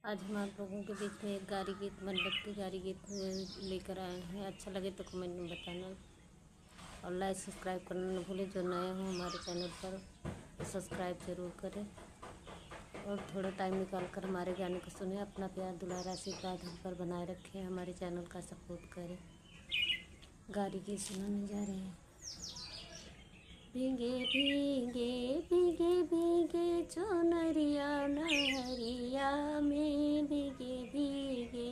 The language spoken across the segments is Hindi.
आज हम आप लोगों के बीच में एक गारी गीत मनबत्ती गारी गीत लेकर आए हैं। अच्छा लगे तो कमेंट में बताना और लाइक सब्सक्राइब करना न भूलें। जो नए हों हमारे चैनल पर तो सब्सक्राइब ज़रूर करें और थोड़ा टाइम निकाल कर हमारे गाने को सुने। अपना प्यार दुलार आशीर्वाद हम पर बनाए रखें, हमारे चैनल का सपोर्ट करें। गारी गीत सुनाने जा रहे हैं। भीगे भीगे भीगे भीगे चुनरिया नहरिया में, भीगे भीगे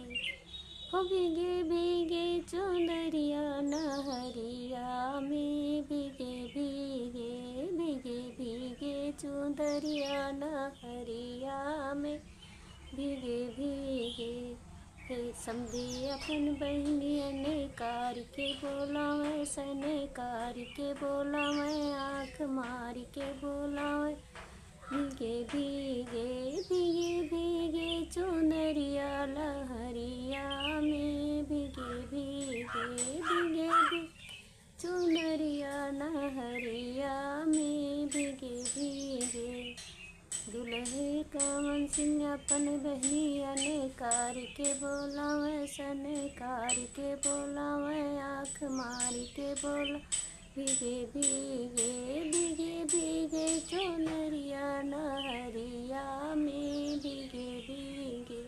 हो भीगे भीगे चुनरिया नहरिया में, भीगे भीगे भीगे भीगे चुनरिया नहरिया में, भीगे भीगे हे समझे अपन बहनिया ने कार के बोला मैं, सने कार के बोला मैं, आँख मार के बोला मैं। भीगे भीगे भीगे भीगे चुनरिया लहरिया में, भीगे भीगे भीगे भीगे चुनरिया नहरिया में, भीगे भीगे दुल्हे का मन सिंह अपन बहनिया ने कार के बोला मैं, सन कार के बोला मैं, आँख मार के बोला। भीगे भीगे भीगे भीगे चुनरिया नहरिया में, भीगे भीगे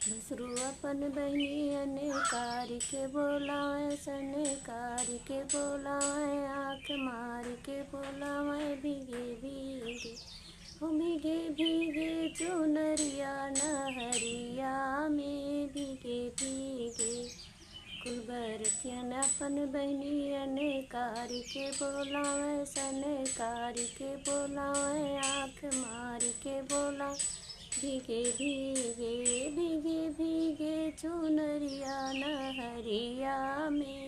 भसरू अपन बहनिया ने कार के बोला मैं, सन कार के बोला मैं, आँख मार के बोला मैं। भीगे भीगे हो भीगे भीगे चुनरिया नहरिया में, भीगे भीगे कुल बरतियन अपन बहनिया ने कार के बोला मैं, सन कार के बोला मैं, आँख मार के बोला। भीगे भीगे भीगे भीगे चुनरिया नहरिया में।